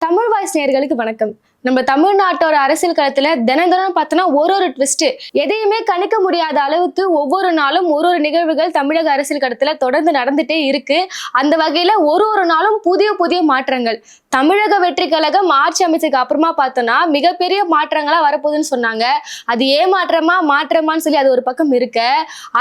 Tamil voice நேயர்களுக்கு வணக்கம். நம்ம தமிழ்நாட்டோட அரசியல் களத்துல தினம் பார்த்தோன்னா ஒரு ட்விஸ்ட், எதையுமே கணிக்க முடியாத அளவுக்கு ஒவ்வொரு நாளும் ஒரு நிகழ்வுகள் தமிழக அரசியல் களத்துல தொடர்ந்து நடந்துட்டே இருக்கு. அந்த வகையில ஒரு நாளும் புதிய மாற்றங்கள். தமிழக வெற்றி கழகம் ஆட்சி அமைச்சதுக்கு அப்புறமா பார்த்தோன்னா மிகப்பெரிய மாற்றங்களா வரப்போகுதுன்னு சொன்னாங்க. அது மாற்றமான்னு சொல்லி அது ஒரு பக்கம் இருக்க,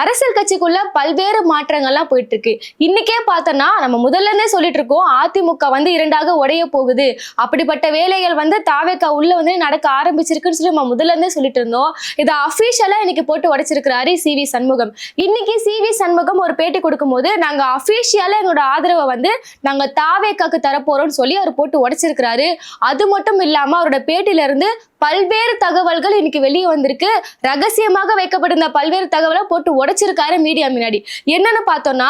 அரசியல் கட்சிக்குள்ள பல்வேறு மாற்றங்கள்லாம் போயிட்டு இருக்கு. இன்னைக்கே பார்த்தோன்னா நம்ம முதல்ல இருந்தே சொல்லிட்டு இருக்கோம், அதிமுக இரண்டாக உடைய போகுது, அப்படிப்பட்ட வேலைகள் தாவேகா உள்ள நடக்க ஆரம்பிச்சிருக்குன்னு சொல்லி நம்ம முதல்ல இருந்தே சொல்லிட்டு இருந்தோம். இதை அபிஷியலா இன்னைக்கு போட்டு உடைச்சிருக்கிறாரு சி.வி. சண்முகம். இன்னைக்கு சி.வி. சண்முகம் ஒரு பேட்டி கொடுக்கும் போது, நாங்க அபிஷியலா எங்களோட ஆதரவை நாங்க தாவேகாக்கு தரப்போறோம்னு சொல்லி அவர் போட்டு உடைச்சிருக்கிறாரு. அது மட்டும் இல்லாம அவரோட பேட்டில இருந்து பல்வேறு தகவல்கள் இன்னைக்கு வெளியே வந்திருக்கு. ரகசியமாக வைக்கப்பட்டிருந்த பல்வேறு தகவலை போட்டு உடைச்சிருக்காரு மீடியா முன்னாடி. என்னன்னு பார்த்தோம்னா,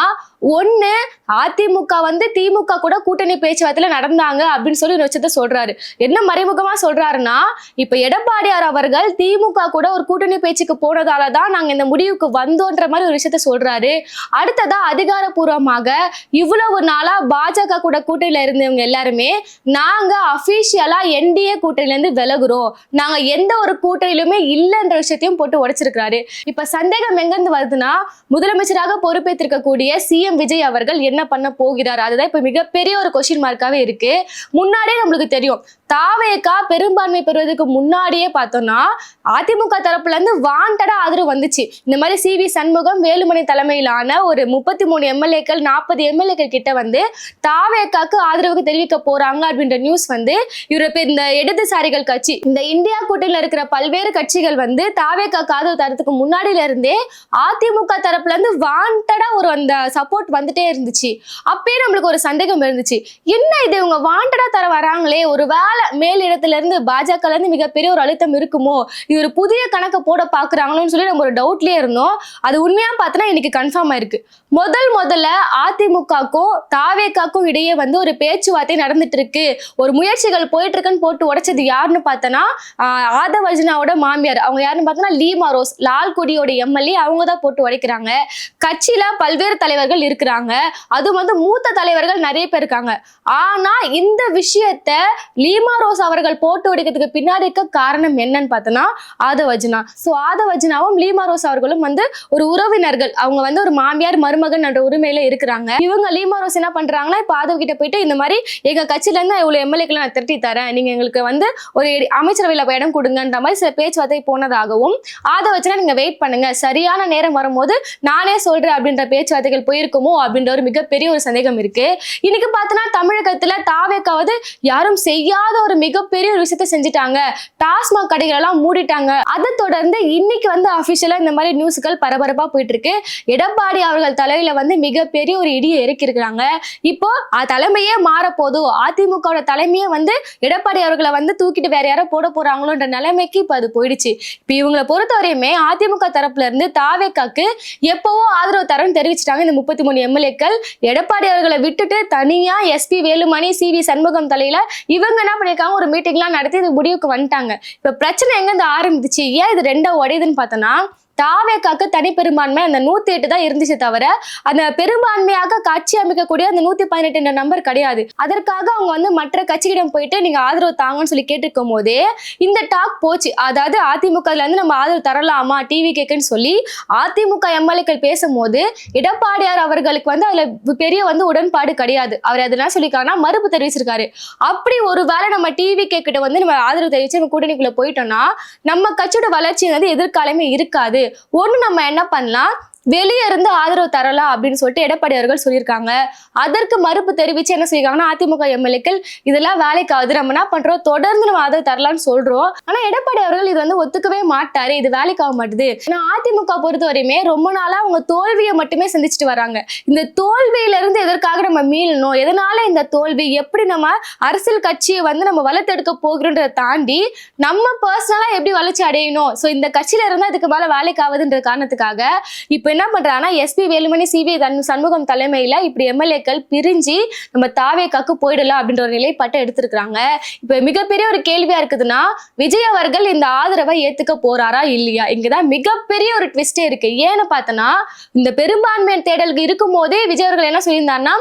ஒண்ணு அதிமுக திமுக கூட கூட்டணி பேச்சுவார்த்தையில நடந்தாங்க அப்படின்னு சொல்லி ஒரு விஷயத்த சொல்றாரு. என்ன மறைமுகமா சொல்றாருன்னா, இப்ப எடப்பாடியார் அவர்கள் திமுக கூட ஒரு கூட்டணி பேச்சுக்கு போனதாலதான் நாங்க இந்த முடிவுக்கு வந்தோன்ற மாதிரி ஒரு விஷயத்த சொல்றாரு. அடுத்ததா அதிகாரப்பூர்வமாக இவ்வளவு நாளா பாஜக கூட கூட்டணியில இருந்தவங்க எல்லாருமே நாங்க அபிஷியலா என்டிஏ கூட்டணியில இருந்து விலகுறோம், நாங்க எந்த ஒரு கூட்டணியிலுமே இல்லைன்ற விஷயத்தையும் போட்டு உடைச்சிருக்காரு. இப்ப சந்தேகம் எங்கிருந்து வருதுன்னா, முதலமைச்சராக பொறுப்பேற்றிருக்கக்கூடிய சிஎம் விஜய் அவர்கள் என்ன பண்ண போகிறார், அதுதான் இப்ப மிகப்பெரிய ஒரு கொஸ்டின் மார்க்காவே இருக்கு. முன்னாடியே நம்மளுக்கு தெரியும், தாவேகா பெரும்பான்மை பெறுவதற்கு முன்னாடியே பார்த்தோம்னா அதிமுக தரப்புல இருந்து வாண்டடா ஆதரவு வந்துச்சு. இந்த மாதிரி சி.வி. சண்முகம், வேலுமணி தலைமையிலான ஒரு 33 எம்எல்ஏக்கள் 40 எம்எல்ஏக்கள் கிட்ட தாவேகாக்கு ஆதரவுக்கு தெரிவிக்க போறாங்க அப்படின்ற நியூஸ் இவரு இந்த இடதுசாரிகள் கட்சி, இந்த இந்தியா கூட்டணியில இருக்கிற பல்வேறு கட்சிகள் தாவேகாக்கு ஆதரவு தரத்துக்கு முன்னாடியில இருந்தே அதிமுக தரப்புல இருந்து வாண்டடா ஒரு அந்த சப்போர்ட் வந்துட்டே இருந்துச்சு. அப்பயே நம்மளுக்கு ஒரு சந்தேகம் இருந்துச்சு, என்ன இது இவங்க வாண்டடா தர வராங்களே, ஒரு வேலை மேலிடத்துல இருந்து பாஜக இருந்து மிகப்பெரிய ஒரு அழுத்தம் இருக்குமோ, இது ஒரு புதிய கணக்கு போட பாக்குறாங்களோன்னு சொல்லி நம்ம ஒரு டவுட்லயே இருந்தோம். அது உண்மையா பார்த்தோன்னா இன்னைக்கு கன்ஃபார்ம் ஆயிருக்கு. முதல்ல அதிமுகக்கும் தாவேகாக்கும் இடையே ஒரு பேச்சுவார்த்தை நடந்துட்டு இருக்கு, ஒரு முயற்சிகள் போயிட்டு இருக்குன்னு போட்டு உடைச்சது யாருன்னு பார்த்தோன்னா ஆதவ் அர்ஜுனாவோட மாமியார். அவங்க யாருன்னு பார்த்தோன்னா லீமா ரோஸ், லால்குடியோட எம்எல்ஏ, அவங்க தான் போட்டு உடைக்கிறாங்க. கட்சியில பல்வேறு தலைவர்கள் இருக்கிறாங்க, அது மூத்த தலைவர்கள் நிறைய பேர் இருக்காங்க. ஆனா இந்த விஷயத்த லீமா ரோஸ் அவர்கள் போட்டு உடைக்கிறதுக்கு பின்னாடி இருக்க காரணம் என்னன்னு பார்த்தோன்னா ஆதவ் அர்ஜுனா. சோ ஆதவ் அர்ஜுனாவும் லீமா ரோஸ் அவர்களும் ஒரு உறவினர்கள், அவங்க ஒரு மாமியார் மருமகன் என்ற உரிமையில இருக்கிறாங்க. இவங்க லீமா ரோஸ் என்ன பண்றாங்கன்னா, இப்ப ஆதவ் கிட்ட போயிட்டு இந்த மாதிரி எங்க கட்சியில இருந்து இவ்வளவு எம்எல்ஏக்களை நான் திரட்டி தரேன், நீங்க எங்களுக்கு ஒரு அமைச்சரவையில இடம் கொடுங்கன்ற மாதிரி சில பேச்சுவார்த்தை போனதாகவும், ஆதவ் அர்ஜுனா நீங்க வெயிட் பண்ணுங்க, சரியான நேரம் வரும்போது நானே சொல்றேன் அப்படின்ற பேச்சுவார்த்தைகள் போயிருக்குமோ அப்படின்ற ஒரு மிகப்பெரிய ஒரு சந்தேகம் இருக்கு. இன்னைக்கு பார்த்தோன்னா தமிழகத்துல தாவேகாவது யாரும் செய்யாத ஒரு மிகப்பெரிய ஒரு விஷயத்த செஞ்சுட்டாங்க, டாஸ்மாக் கடைகள் எல்லாம் மூடிட்டாங்க. அதை தொடர்ந்து இன்னைக்கு அபிஷியலா இந்த மாதிரி நியூஸ்கள் பரபரப்பா போயிட்டு இருக்கு. எடப்பாடி அவர்கள் தலையில மிகப்பெரிய ஒரு இடியை இறக்கி இருக்கிறாங்க. இப்போ தலைமையே மாற போதும், அதிமுக தலைமையே எடப்பாடி அவர்களை தூக்கிட்டு வேற யாரோ போட போறாங்களோன்ற நிலைமைக்கு இப்ப அது போயிடுச்சு. இப்ப இவங்களை பொறுத்தவரையுமே அதிமுக தரப்புல இருந்து தாவேகாக்கு எப்பவோ ஆதரவு தரன்னு தெரிவிச்சிட்டாங்க இந்த 33 எம்எல்ஏக்கள். எடப்பாடி அவர்களை விட்டுட்டு தனியா எஸ்பி வேலுமணி, சி.வி. சண்முகம் தலையில இவங்க என்ன பண்ணிருக்காங்க, ஒரு மீட்டிங்லாம் நடத்தி இது முடிவுக்கு வந்துட்டாங்க. இப்ப பிரச்சனை எங்க இருந்து ஆரம்பிச்சு, ஏன் இது ரெண்டா உடையுதுன்னு பார்த்தோன்னா, தாவேகாக்கு தனி பெரும்பான்மை அந்த 108 தான் இருந்துச்சு தவிர அந்த பெரும்பான்மையாக கட்சி அமைக்கக்கூடிய அந்த 118 என்ற நம்பர் கிடையாது. அதற்காக அவங்க மற்ற கட்சியிடம் போயிட்டு நீங்க ஆதரவு தாங்கன்னு சொல்லி கேட்டிருக்கும் போதே இந்த டாக் போச்சு. அதாவது அதிமுகல இருந்து நம்ம ஆதரவு தரலாமா டிவி கேக்குன்னு சொல்லி அதிமுக எம்எல்ஏக்கள் பேசும்போது எடப்பாடியார் அவர்களுக்கு அதுல பெரிய உடன்பாடு கிடையாது. அவர் அதெல்லாம் சொல்லிக்காங்கன்னா மறுப்பு தெரிவிச்சிருக்காரு. அப்படி ஒரு வேளை நம்ம டிவி கேக்கிட்ட நம்ம ஆதரவு தெரிவிச்சு நம்ம கூட்டணிக்குள்ள போயிட்டோம்னா நம்ம கட்சியோட வளர்ச்சி எதிர்காலமே இருக்காது. ஒண்ணு நம்ம என்ன பண்ணலாம், வெளியே இருந்து ஆதரவு தரலாம் அப்படின்னு சொல்லிட்டு எடப்பாடி அவர்கள் சொல்லியிருக்காங்க. அதற்கு மறுப்பு தெரிவிச்சு என்ன செய்வாங்கன்னா அதிமுக எம்எல்ஏக்கள் இதெல்லாம் வேலைக்கு ஆகுது, நம்ம என்ன பண்றோம், தொடர்ந்து நம்ம ஆதரவு தரலாம்னு சொல்றோம். ஆனா எடப்பாடி அவர்கள் இது ஒத்துக்கவே மாட்டாரு, இது வேலைக்கு ஆக மாட்டுது. ஏன்னா அதிமுக பொறுத்த வரையுமே ரொம்ப நாளா அவங்க தோல்வியை மட்டுமே சந்திச்சுட்டு வராங்க. இந்த தோல்வியில இருந்து எதற்காக நம்ம மீளணும், எதனால இந்த தோல்வி, எப்படி நம்ம அரசியல் கட்சியை நம்ம வளர்த்தெடுக்க போகிறோன்றதை தாண்டி நம்ம பர்சனலா எப்படி வளர்ச்சி அடையணும், சோ இந்த கட்சியில இருந்தா இதுக்கு மேல வேலைக்கு ஆகுதுன்ற காரணத்துக்காக இப்ப என்ன பண்றாங்கன்னா எஸ்பி வேலுமணி, சி.வி. சண்முகம் தலைமையில இப்படி எம்எல்ஏக்கள் பிரிஞ்சு நம்ம தாவேகாக்கு போயிடலாம் அப்படின்ற ஒரு நிலைப்பாட்டை எடுத்திருக்காங்க. இப்ப மிகப்பெரிய ஒரு கேள்வியா இருக்குதுன்னா, விஜய் அவர்கள் இந்த ஆதரவை ஏத்துக்க போறாரா இல்லையா, இங்கதான் மிகப்பெரிய ஒரு ட்விஸ்டே இருக்கு. ஏன்னு பார்த்தோன்னா, இந்த பெரும்பான்மை தேடலுக்கு இருக்கும் போதே விஜய் அவர்கள் என்ன சொல்லியிருந்தாருன்னா,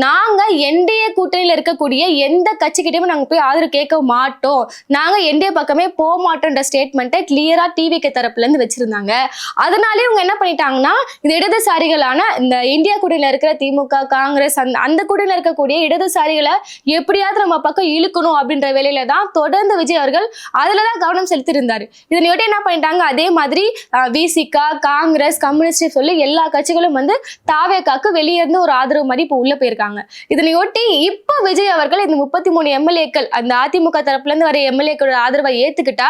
நாங்க என்டிஏ கூட்டணியில இருக்கக்கூடிய எந்த கட்சிக்கிட்டயுமே நாங்க போய் ஆதரவு கேட்க மாட்டோம், நாங்க என்டிஏ பக்கமே போக மாட்டோம்ன்ற ஸ்டேட்மெண்ட்டை கிளியரா டிவிகே தரப்புல இருந்து வச்சிருந்தாங்க. அதனாலே இவங்க என்ன பண்ணிட்டாங்கன்னா, இந்த இடதுசாரிகளான இந்த இந்தியா கூட்டணியில இருக்கிற திமுக, காங்கிரஸ் அந்த கூட்டணியில இருக்கக்கூடிய இடதுசாரிகளை எப்படியாவது நம்ம பக்கம் இழுக்கணும் அப்படின்ற வேலையில தான் தொடர்ந்து விஜய் அவர்கள் அதுலதான் கவனம் செலுத்தியிருந்தாரு. இதனையொட்டி என்ன பண்ணிட்டாங்க, அதே மாதிரி விசிகா, காங்கிரஸ், கம்யூனிஸ்ட் சொல்லி எல்லா கட்சிகளும் வந்து தாவேகாக்கு வெளியே இருந்து ஒரு ஆதரவு மாதிரி இப்ப உள்ள போயிருக்காங்க. இதனையொட்டி இப்ப விஜய் அவர்கள் இந்த 33 எம்எல்ஏக்கள் அந்த அதிமுக தரப்புல இருந்து வர எம்எல்ஏக்களோட ஆதரவை ஏத்துக்கிட்டா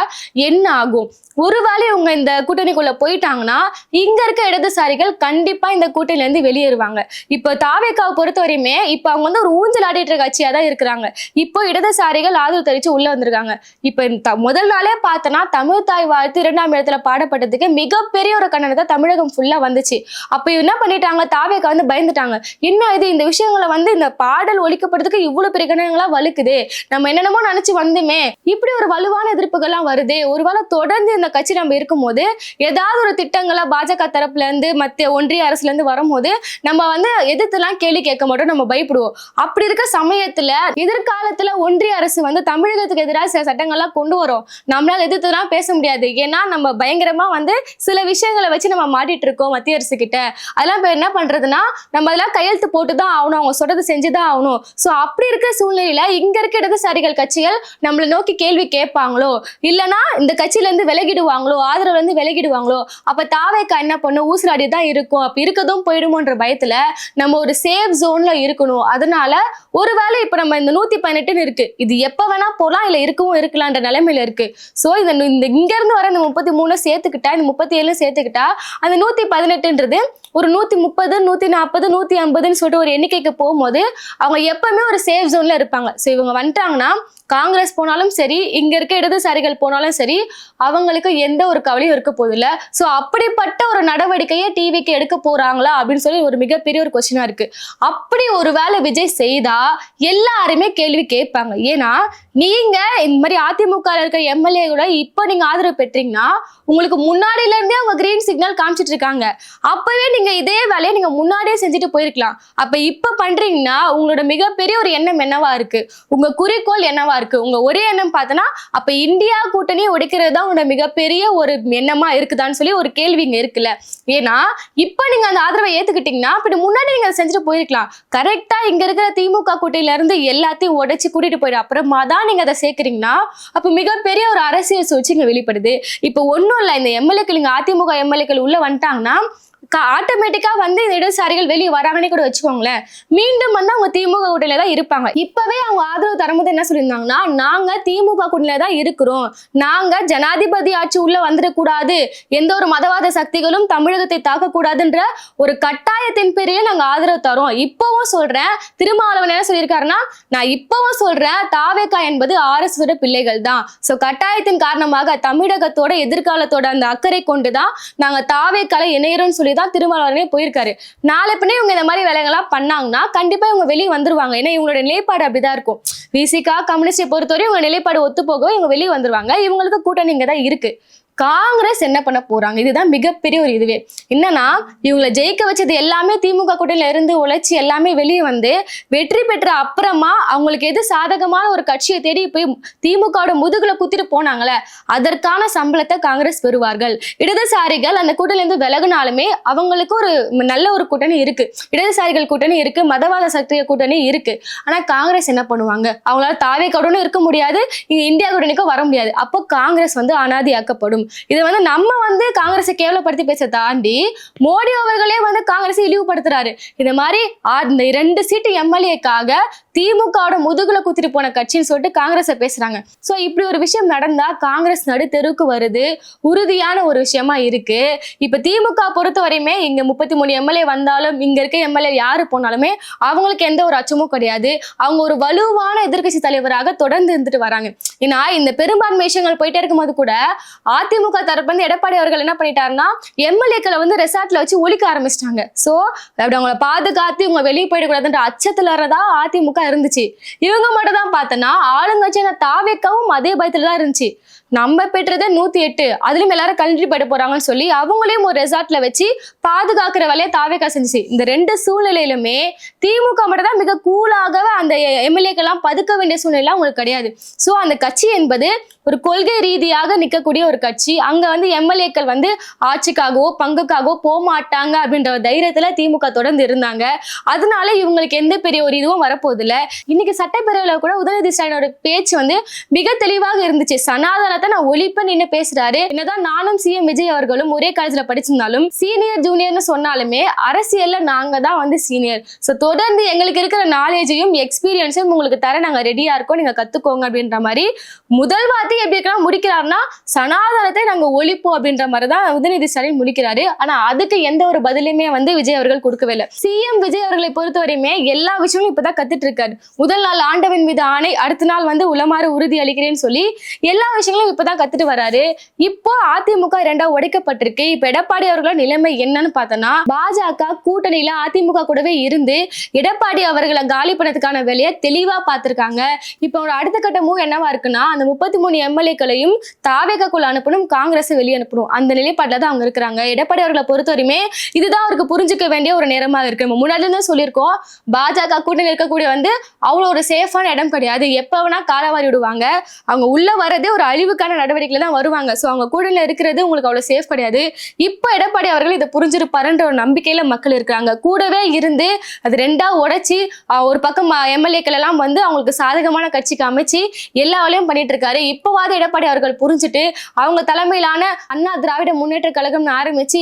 என்ன ஆகும்? ஒருவேளை இவங்க இந்த கூட்டணிக்குள்ள போயிட்டாங்கன்னா இங்க இருக்க இடதுசாரிகள் கண்டிப்பா இந்த கூட்டணில இருந்து வெளியேறுவாங்க. இப்ப தாவேகாவை பொறுத்த வரையுமே இப்ப அவங்க வந்து ஒரு ஊஞ்சல் ஆடிட்டு கட்சியா தான் இருக்கிறாங்க. இப்போ இடதுசாரிகள் ஆதரவு தெரிவிச்சு உள்ள வந்திருக்காங்க. இப்ப முதல் நாளே பார்த்தனா தமிழ் தாய் வாழ்த்து 2ஆம் இடத்துல பாடப்பட்டதுக்கு மிகப்பெரிய ஒரு கண்டனத்தை தமிழகம் ஃபுல்லா வந்துச்சு. அப்ப என்ன பண்ணிட்டாங்க, தாவேகா வந்து பயந்துட்டாங்க. என்ன இது, இந்த விஷயங்களை வந்து இந்த பாடல் ஒழிக்கப்படுறதுக்கு இவ்வளவு பெரிய கண்டனங்களா வலுக்குது, நம்ம என்னென்னமோ நினைச்சு வந்துமே, இப்படி ஒரு வலுவான எதிர்ப்புகள்லாம் வருது. ஒருவேளை தொடர்ந்து இந்த கட்சி நம்ம இருக்கும்போது ஏதாவது ஒரு திட்டங்களா பாஜக தரப்புல இருந்து மத்திய ஒன்றிய அரசுல இருந்து வரும்போது நம்ம வந்து எதிர்த்துலாம் கேள்வி கேட்க மாட்டோம், நம்ம பயப்படுவோம். அப்படி இருக்க சமயத்துல எதிர்காலத்துல ஒன்றிய அரசு வந்து தமிழகத்துக்கு எதிராக சில சட்டங்கள்லாம் கொண்டு வரும், நம்மளால எதிர்த்துலாம் பேச முடியாது. ஏன்னா நம்ம பயங்கரமா வந்து சில விஷயங்களை வச்சு நம்ம மாட்டிட்டு இருக்கோம் மத்திய அரசு கிட்ட. அதெல்லாம் இப்ப என்ன பண்றதுன்னா, நம்ம அதெல்லாம் கையெழுத்து போட்டுதான் ஆகணும், அவங்க சொல்றது செஞ்சுதான் ஆகணும். சோ அப்படி இருக்க சூழ்நிலையில இங்க இருக்க இடதுசாரிகள் கட்சிகள் நம்மளை நோக்கி கேள்வி கேட்பாங்களோ, இல்லைன்னா இந்த கட்சியில இருந்து விலகிடுவாங்களோ, ஆதரவுல இருந்து விலகிடுவாங்களோ, அப்ப தாவேகா என்ன பண்ணும், ஊசலாடி தான் இருக்கும். அப்ப இருக்கதும் போயிடுமோன்ற பயத்துல நம்ம ஒரு சேஃப் ஜோன்ல இருக்கணும். அதனால ஒருவேளை இப்ப நம்ம இந்த 118 இருக்கு, இது எப்ப வேணா போலாம், இல்ல இருக்கவும் இருக்கலான்ற நிலைமையில இருக்கு. சோ இந்த இங்க இருந்து வர இந்த 33 சேர்த்துக்கிட்டா, இந்த 37 சேர்த்துக்கிட்டா அந்த 118ன்றது ஒரு 130, 140, 150ன்னு சொல்லிட்டு ஒரு எண்ணிக்கைக்கு போகும்போது அவங்க எப்பவுமே ஒரு சேஃப் ஜோன்ல இருப்பாங்க. சோ இவங்க வந்துட்டாங்கன்னா காங்கிரஸ் போனாலும் சரி, இங்க இருக்க இடதுசாரிகள் போனாலும் சரி, அவங்களுக்கு எந்த ஒரு கவலையும் இருக்க போதில்லை. சோ அப்படிப்பட்ட ஒரு நடவடிக்கையை டிவிக்கு எடுக்க போறாங்களா அப்படின்னு சொல்லி ஒரு மிகப்பெரிய ஒரு கொஸ்டினா இருக்கு. அப்படி ஒரு வேளை விஜய் செய்தா எல்லாருமே கேள்வி கேட்பாங்க. ஏன்னா நீங்க இந்த மாதிரி அதிமுக இருக்க எம்எல்ஏ கூட இப்ப நீங்க ஆதரவு பெற்றீங்கன்னா உங்களுக்கு முன்னாடியில இருந்தே அவங்க கிரீன் சிக்னல் காமிச்சிட்டு இருக்காங்க. அப்பவே நீங்க இதே வேலையை நீங்க முன்னாடியே செஞ்சுட்டு போயிருக்கலாம். அப்ப இப்ப பண்றீங்கன்னா உங்களோட மிகப்பெரிய ஒரு எண்ணம் என்னவா இருக்கு, உங்க குறிக்கோள் என்னவா இருக்கு? உங்க ஒரே எண்ணம் பார்த்தனா அப்ப இந்தியா கூட்டணியை உடைக்கிறது தான் உங்களோட மிகப்பெரிய ஒரு எண்ணமா இருக்குதான்னு சொல்லி ஒரு கேள்வி இங்க இருக்குல்ல. ஏன்னா இப்ப நீங்க அந்த ஆதரவை ஏத்துக்கிட்டீங்கன்னா அப்படி முன்னாடி நீங்க அதை செஞ்சுட்டு போயிருக்கலாம். கரெக்டா இங்க இருக்கிற திமுக கூட்டணியில இருந்து எல்லாத்தையும் உடைச்சு கூட்டிட்டு போயிடு அப்புறமா தான் நீங்க அதை சேர்க்கிறீங்கன்னா அப்ப மிகப்பெரிய ஒரு அரசியல் சூழ்ச்சி இங்க வெளிப்படுது. இப்ப ஒன்னும் இல்ல, இந்த எம்எல்ஏக்கள் இங்க அதிமுக எம்எல்ஏக்கள் உள்ள வந்துட்டாங்கன்னா ஆட்டோமேட்டிக்கா வந்து இந்த இடதுசாரிகள் வெளியே வராங்கன்னே கூட வச்சுக்கோங்களேன், மீண்டும் வந்து அவங்க திமுக கூட்டணியில தான் இருப்பாங்க. இப்பவே அவங்க ஆதரவு தரும்போது என்ன சொல்லியிருந்தாங்கன்னா, நாங்க திமுக கூட்டணியில தான் இருக்கிறோம், நாங்க ஜனாதிபதி ஆட்சி உள்ள வந்துடக்கூடாது, எந்த ஒரு மதவாத சக்திகளும் தமிழகத்தை தாக்கக்கூடாதுன்ற ஒரு கட்டாயத்தின் பேரிலே நாங்க ஆதரவு தரோம். இப்பவும் சொல்றேன், திருமாவளவன் என்ன சொல்லியிருக்காருன்னா, நான் இப்பவும் சொல்றேன், தாவேகா என்பது RSS பிள்ளைகள் தான். சோ கட்டாயத்தின் காரணமாக தமிழகத்தோட எதிர்காலத்தோட அந்த அக்கறை கொண்டுதான் நாங்க தாவேகால இணையறோம்னு சொல்லி தான் திருமாவளவனே போயிருக்காரு. நாளை பின்னே இவங்க இந்த மாதிரி வேலைகள்லாம் பண்ணாங்கன்னா கண்டிப்பா இவங்க வெளியே வந்துருவாங்க. ஏன்னா இவங்களோட நிலைப்பாடு அப்படிதான் இருக்கும். விசிகா, கம்யூனிஸ்டை பொறுத்தவரை இவங்க நிலைப்பாடு ஒத்து போகவே இவங்க வெளியே வந்துருவாங்க. இவங்களுக்கு கூட்டணி இங்க தான் இருக்கு. காங்கிரஸ் என்ன பண்ண போறாங்க, இதுதான் மிகப்பெரிய ஒரு இதுவே. என்னன்னா இவங்களை ஜெயிக்க வச்சது எல்லாமே திமுக கூட்டணியில இருந்து உழைச்சி எல்லாமே வெளியே வந்து வெற்றி பெற்ற அப்புறமா அவங்களுக்கு எது சாதகமான ஒரு கட்சியை தேடி போய் திமுகவோட முதுகுல குத்திட்டு போனாங்களே, அதற்கான சம்பளத்தை காங்கிரஸ் பெறுவார்கள். இடதுசாரிகள் அந்த கூட்டணியில இருந்து விலகுனாலுமே அவங்களுக்கு ஒரு நல்ல ஒரு கூட்டணி இருக்கு, இடதுசாரிகள் கூட்டணி இருக்கு, மதவாத சக்திய கூட்டணி இருக்கு. ஆனா காங்கிரஸ் என்ன பண்ணுவாங்க, அவங்களால தாவேகாவுடனும் இருக்க முடியாது, இங்க இந்தியா கூட்டணிக்கும் வர முடியாது. அப்போ காங்கிரஸ் வந்து அனாதியாக்கப்படும். இது வந்து நம்ம வந்து காங்கிரஸை கேவலப்படுத்தி பேச தாண்டி மோடி அவர்களே வந்து காங்கிரஸை இழிவுபடுத்துறாரு. இந்த மாதிரி இந்த 2 சீட்டு எம்எல்ஏக்காக திமுகவோட முதுகுல குத்திட்டு போன கட்சின்னு சொல்லிட்டு காங்கிரஸை பேசுறாங்க. சோ இப்படி ஒரு விஷயம் நடந்தா காங்கிரஸ் நடு தெருவுக்கு வருது, உறுதியான ஒரு விஷயமா இருக்கு. இப்ப திமுக பொறுத்த வரையுமே இங்க 33 எம்எல்ஏ வந்தாலும் இங்க இருக்க எம்எல்ஏ யாரு போனாலுமே அவங்களுக்கு எந்த ஒரு அச்சமும் கிடையாது. அவங்க ஒரு வலுவான எதிர்கட்சி தலைவராக தொடர்ந்து இருந்துட்டு வராங்க. ஏன்னா இந்த பெரும்பான்மை விஷயங்கள் போயிட்டே இருக்கும்போது கூட அதிமுக தரப்பு வந்து எடப்பாடி அவர்கள் என்ன பண்ணிட்டாருன்னா எம்எல்ஏக்களை வந்து ரெசார்ட்ல வச்சு ஒழிக்க ஆரம்பிச்சிட்டாங்க. சோ அப்படி அவங்களை பாதுகாத்து இவங்க வெளியே போயிடக்கூடாதுன்ற அச்சத்துலதான் அதிமுக இருந்துச்சு. இவங்க மட்டும் தான் பார்த்தனா ஆளுங்கட்சியான தாவேகாவும் அதே பயத்துல தான் இருந்துச்சு. நம்ம பெற்றதை 108, அதுலயும் எல்லாரும் கல்வி பட போறாங்கன்னு சொல்லி அவங்களையும் ஒரு ரெசார்ட்ல வச்சு பாதுகாக்கிற வேலையை தாவேகா செஞ்சுச்சு. இந்த 2 சூழ்நிலையிலுமே திமுக மட்டும் தான் மிக கூலாக அந்த எம்எல்ஏக்கெல்லாம் பதுக்க வேண்டிய சூழ்நிலை அவங்களுக்கு கிடையாது. சோ அந்த கட்சி என்பது ஒரு கொள்கை ரீதியாக நிற்கக்கூடிய ஒரு கட்சி. அங்க எம்எல்ஏக்கள் ஆட்சிக்காகவோ பங்குக்காகவோ போக மாட்டாங்க அப்படின்ற தைரியத்துல திமுக தொடர்ந்து இருந்தாங்க. அதனால இவங்களுக்கு எந்த பெரிய ஒரு இதுவும் வரப்போகுது இல்ல. இன்னைக்கு சட்டப்பேரவையில கூட உதயநிதி ஸ்டாலினோட பேச்சு மிக தெளிவாக இருந்துச்சு. சனாதனத்தை நான் ஒழிப்பேன்னு பேசுறாரு. என்னதான் நானும் சிஎம் விஜய் அவர்களும் ஒரே காலேஜ்ல படிச்சிருந்தாலும் சீனியர் ஜூனியர்னு சொன்னாலுமே அரசியல்ல நாங்க தான் சீனியர். சோ தொடர்ந்து எங்களுக்கு இருக்கிற நாலேஜையும் எக்ஸ்பீரியன்ஸும் உங்களுக்கு தர நாங்க ரெடியா இருக்கோம், நீங்க கத்துக்கோங்க அப்படின்ற மாதிரி முதல் வார்த்தை எப்படி இருக்கலாம் முடிக்கிறாருன்னா சனாதனத்தை நாங்க ஒழிப்போம் அப்படின்ற மாதிரிதான் உதயநிதி ஸ்டாலின் முடிக்கிறாரு. ஆனா அதுக்கு எந்த ஒரு பதிலுமே விஜய் அவர்கள் கொடுக்கவே இல்லை. சிஎம் விஜய் அவர்களை பொறுத்தவரையுமே எல்லா விஷயங்களும் இப்பதான் கத்துட்டு இருக்காரு. முதல் நாள் ஆண்டவன் மீது ஆணை, அடுத்த நாள் உளமாறு உறுதி அளிக்கிறேன்னு சொல்லி எல்லா விஷயங்களும் இப்பதான் கத்துட்டு வராரு. இப்போ அதிமுக 2ஆ உடைக்கப்பட்டிருக்கு. இப்ப எடப்பாடி அவர்களோட நிலைமை என்னன்னு பார்த்தோம்னா பாஜக கூட்டணியில அதிமுக கூடவே இருந்து எடப்பாடி அவர்களை காலி பண்ணதுக்கான வேலையை தெளிவா பார்த்திருக்காங்க. இப்போ ஒரு அடுத்த கட்ட மூவ் என்னவா இருக்குன்னா அந்த 33 எம்எல்ஏக்களையும் தாவேகாக்குள்ள அனுப்பணும், காங்கிரஸ் வெளியே அனுப்பணும். அந்த நிலைப்பாட்டில தான் அவங்க இருக்கிறாங்க. எடப்பாடி அவர்களை பொறுத்தவரையுமே இதுதான் அவருக்கு புரிஞ்சுக்க வேண்டிய ஒரு நேரமாக இருக்கு. நம்ம முன்னாடி இருந்து சொல்லியிருக்கோம், பாஜக கூட்டணி இருக்கக்கூடிய அவ்வளவு ஒரு சேஃபான இடம் கிடையாது. எப்ப வேணா காலவாரி விடுவாங்க. அவங்க உள்ள வரதே ஒரு அழிவுக்கான நடவடிக்கையில தான் வருவாங்க. சோ அவங்க கூட்டணியில இருக்கிறது உங்களுக்கு அவ்வளவு சேஃப் கிடையாது. இப்ப எடப்பாடி அவர்கள் இதை புரிஞ்சிருப்பாருன்ற ஒரு நம்பிக்கையில மக்கள் இருக்கிறாங்க. கூடவே இருந்து அது 2ஆ உடைச்சி ஒரு பக்கம் எம்எல்ஏக்கள் எல்லாம் அவங்களுக்கு சாதகமான கட்சிக்கு அமைச்சு எல்லா வேலையும் பண்ணிட்டு இருக்காரு. இப்பவாது எடப்பாடி அவர்கள் புரிஞ்சுட்டு அவங்க தலைமையிலான அண்ணா திராவிட முன்னேற்ற கழகம்னு ஆரம்பிச்சு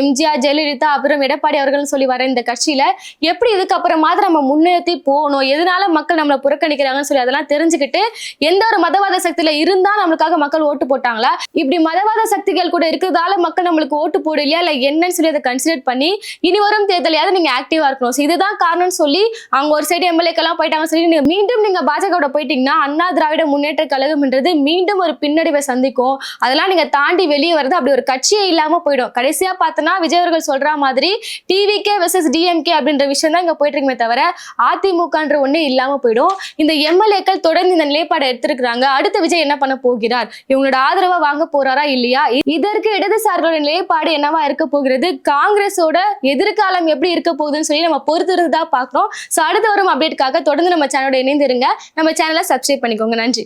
எம்ஜிஆர், ஜெயலலிதா, அப்புறம் எடப்பாடி அவர்கள் சொல்லி வர இந்த கட்சியில எப்படி இதுக்கப்புறமாவது நம்ம முன்னேற்றி போகணும், எதனால மக்கள் நம்மளை புறக்கணிக்கிறாங்கன்னு சொல்லி அதெல்லாம் தெரிஞ்சுக்கிட்டு எந்த ஒரு மதவாத சக்தியில இருந்தா நம்மளுக்காக மக்கள் ஓட்டு போட்டாங்களா, இப்படி மதவாத சக்திகள் கூட இருக்கிறதால மக்கள் நம்மளுக்கு ஓட்டு போடலையா இல்ல என்னன்னு சொல்லி அதை கன்சிடர் பண்ணி இனி வரும் தேர்தலையாவது நீங்க ஆக்டிவா இருக்கணும். இதுதான் காரணம்னு சொல்லி அவங்க ஒரு சைடு எம்எல்ஏக்கெல்லாம் போயிட்டாங்க சொல்லி மீண்டும் நீங்க பாஜக போயிட்டீங்கன்னா அண்ணா திராவிட முன்னேற்ற கழகம்ன்றது மீண்டும் ஒரு பின்னடைவை சந்திக்கும். அதெல்லாம் நீங்க தாண்டி வெளியே வருது அப்படி ஒரு கட்சியே இல்லாம போயிடும். கடைசியா பார்த்தோன்னா விஜய் அவர்கள் சொல்ற மாதிரி டிவிகே வெர்சஸ் டிஎம்கே அப்படின்ற விஷயம் தான் இங்க போயிட்டு இருக்குமே தவிர அதிமுகன்ற ஒண்ணே இல்லாம போயிடும். இந்த எம்எல்ஏக்கள் தொடர்ந்து இந்த நிலைப்பாடை எடுத்திருக்கிறாங்க. அடுத்த விஜய் என்ன பண்ண போகிறார், இவங்களோட ஆதரவா வாங்க போறாரா இல்லையா, இதற்கு இடதுசாரிகளோட நிலைப்பாடு என்னவா இருக்க போகிறது, காங்கிரஸோட எதிர்காலம் எப்படி இருக்க போகுதுன்னு சொல்லி நம்ம பொறுத்திருந்து தான் பார்க்கணும். ஸோ அடுத்து வரும் அப்டேட்டுக்காக தொடர்ந்து நம்ம சேனலோட இணைந்திருங்க. நம்ம சேனலை சப்ஸ்கிரைப் பண்ணிக்கோங்க. நன்றி.